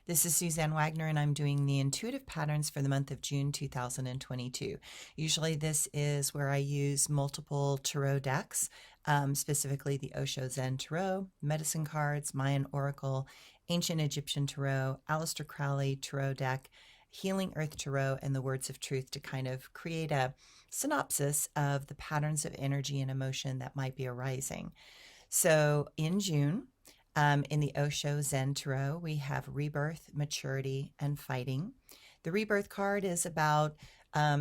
This is Suzanne Wagner, and I'm doing the intuitive patterns for the month of June 2022. Usually, this is where I use multiple tarot decks, specifically the Osho Zen Tarot, Medicine Cards, Mayan Oracle, Ancient Egyptian Tarot, Aleister Crowley Tarot deck, Healing Earth Tarot, and the Words of Truth to kind of create a synopsis of the patterns of energy and emotion that might be arising. So in June, in the Osho Zen Tarot, we have rebirth, maturity, and fighting. The rebirth card is about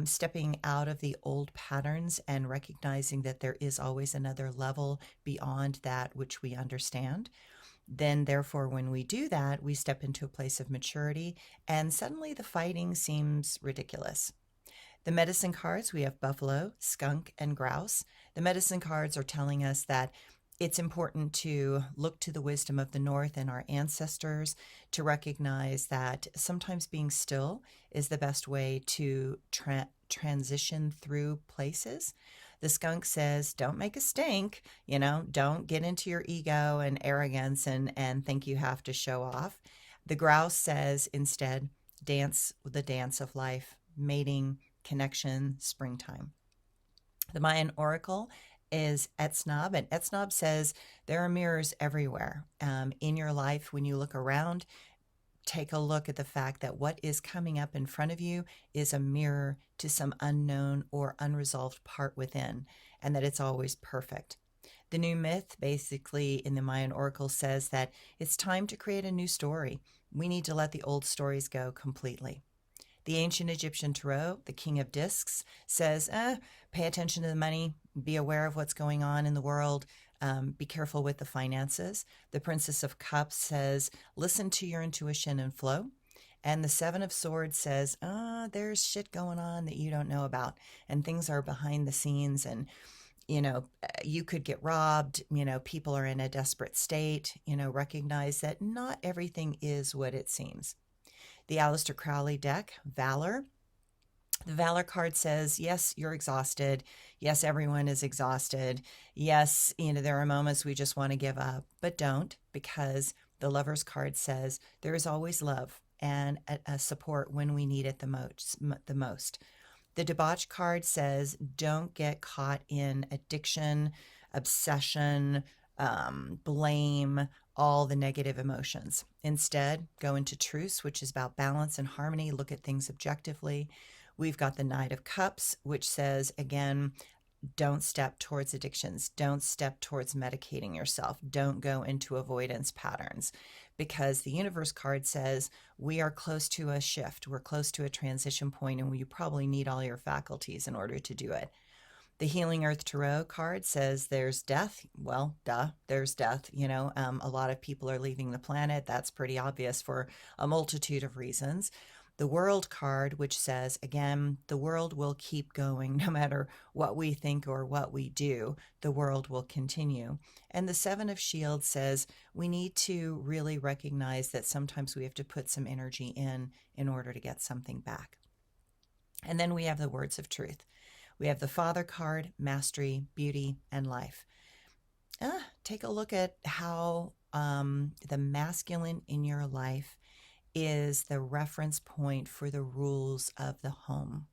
stepping out of the old patterns and recognizing that there is always another level beyond that which we understand. Then, therefore, when we do that, we step into a place of maturity, and suddenly the fighting seems ridiculous. The medicine cards, we have buffalo, skunk, and grouse. The medicine cards are telling us that it's important to look to the wisdom of the North and our ancestors to recognize that sometimes being still is the best way to transition through places. The skunk says, don't make a stink, don't get into your ego and arrogance and think you have to show off. The grouse says instead, dance the dance of life, mating, connection, springtime. The Mayan Oracle is Etznob, and Etznob says there are mirrors everywhere in your life. When you look around, take a look at the fact that what is coming up in front of you is a mirror to some unknown or unresolved part within, and that it's always perfect. The new myth, basically, in the Mayan Oracle says that it's time to create a new story. We need to let the old stories go completely. The ancient Egyptian tarot, the King of Discs, says, pay attention to the money, be aware of what's going on in the world, be careful with the finances. The Princess of Cups says, listen to your intuition and flow. And the Seven of Swords says, there's shit going on that you don't know about, and things are behind the scenes, and you could get robbed, people are in a desperate state, recognize that not everything is what it seems. The Aleister Crowley deck, Valor. The Valor card says, yes, you're exhausted. Yes, everyone is exhausted. Yes, there are moments we just want to give up, but don't, because the Lover's card says there is always love and a support when we need it the most. The Debauch card says, don't get caught in addiction, obsession, blame, all the negative emotions. Instead, go into truce, which is about balance and harmony. Look at things objectively. We've got the Knight of Cups, which says, again, don't step towards addictions. Don't step towards medicating yourself. Don't go into avoidance patterns, because the Universe card says we are close to a shift. We're close to a transition point, and you probably need all your faculties in order to do it. The Healing Earth Tarot card says there's death. Well, there's death. A lot of people are leaving the planet. That's pretty obvious for a multitude of reasons. The World card, which says, again, the world will keep going no matter what we think or what we do. The world will continue. And the Seven of Shields says we need to really recognize that sometimes we have to put some energy in order to get something back. And then we have the Words of Truth. We have the Father card, mastery, beauty, and life. Take a look at how the masculine in your life is the reference point for the rules of the home.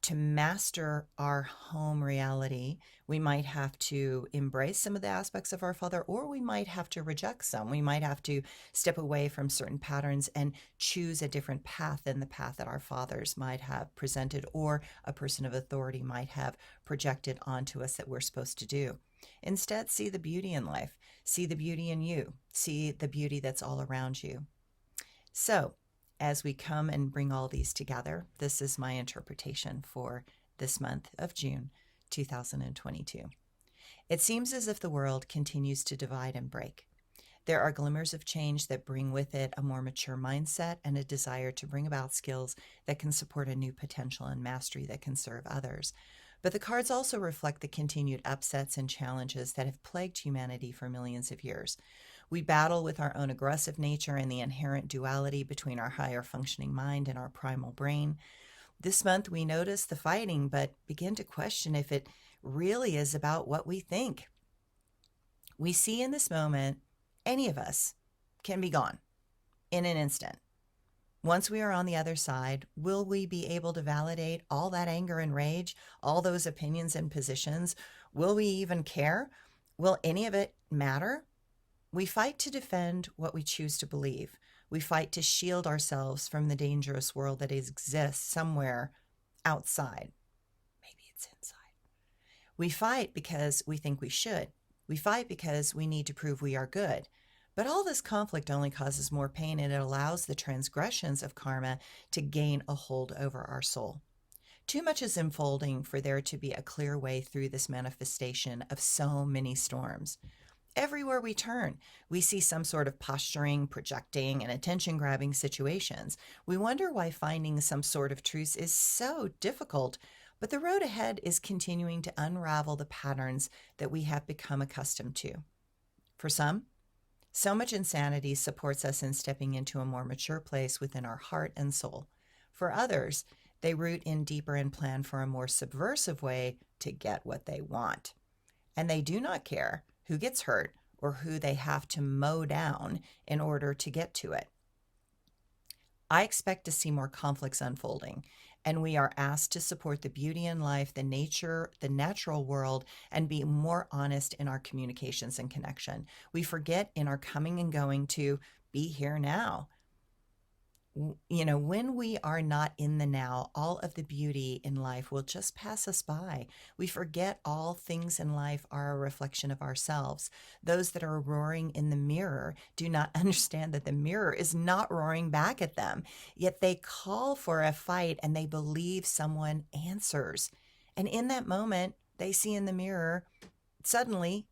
To master our home reality, we might have to embrace some of the aspects of our father, or we might have to reject some. We might have to step away from certain patterns and choose a different path than the path that our fathers might have presented, or a person of authority might have projected onto us that we're supposed to do. Instead, see the beauty in life. See the beauty in you. See the beauty that's all around you. So, as we come and bring all these together, this is my interpretation for this month of June 2022. It seems as if the world continues to divide and break. There are glimmers of change that bring with it a more mature mindset and a desire to bring about skills that can support a new potential and mastery that can serve others. But the cards also reflect the continued upsets and challenges that have plagued humanity for millions of years. We battle with our own aggressive nature and the inherent duality between our higher functioning mind and our primal brain. This month, we notice the fighting, but begin to question if it really is about what we think. We see in this moment, any of us can be gone. in an instant. Once we are on the other side, will we be able to validate all that anger and rage, all those opinions and positions? Will we even care? Will any of it matter? We fight to defend what we choose to believe. We fight to shield ourselves from the dangerous world that exists somewhere outside. Maybe it's inside. We fight because we think we should. We fight because we need to prove we are good. But all this conflict only causes more pain, and it allows the transgressions of karma to gain a hold over our soul. Too much is unfolding for there to be a clear way through this manifestation of so many storms. Everywhere we turn, we see some sort of posturing, projecting, and attention-grabbing situations. We wonder why finding some sort of truth is so difficult, but the road ahead is continuing to unravel the patterns that we have become accustomed to. For some, so much insanity supports us in stepping into a more mature place within our heart and soul. For others, they root in deeper and plan for a more subversive way to get what they want. And they do not care who gets hurt or who they have to mow down in order to get to it. I expect to see more conflicts unfolding, and we are asked to support the beauty in life, the nature, the natural world, and be more honest in our communications and connection. We forget in our coming and going to be here now. When we are not in the now, all of the beauty in life will just pass us by. We forget all things in life are a reflection of ourselves. Those that are roaring in the mirror do not understand that the mirror is not roaring back at them. Yet they call for a fight and they believe someone answers. And in that moment, they see in the mirror suddenly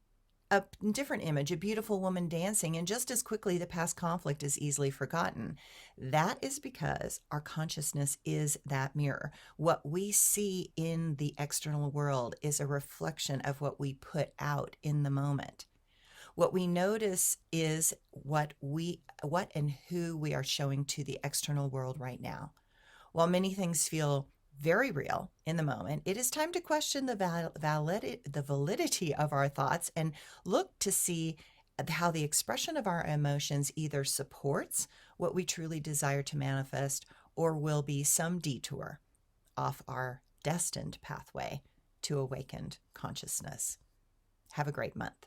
a different image, a beautiful woman dancing, and just as quickly the past conflict is easily forgotten. That is because our consciousness is that mirror. What we see in the external world is a reflection of what we put out in the moment. What we notice is what and who we are showing to the external world right now. While many things feel very real in the moment, it is time to question the validity of our thoughts and look to see how the expression of our emotions either supports what we truly desire to manifest or will be some detour off our destined pathway to awakened consciousness. Have a great month.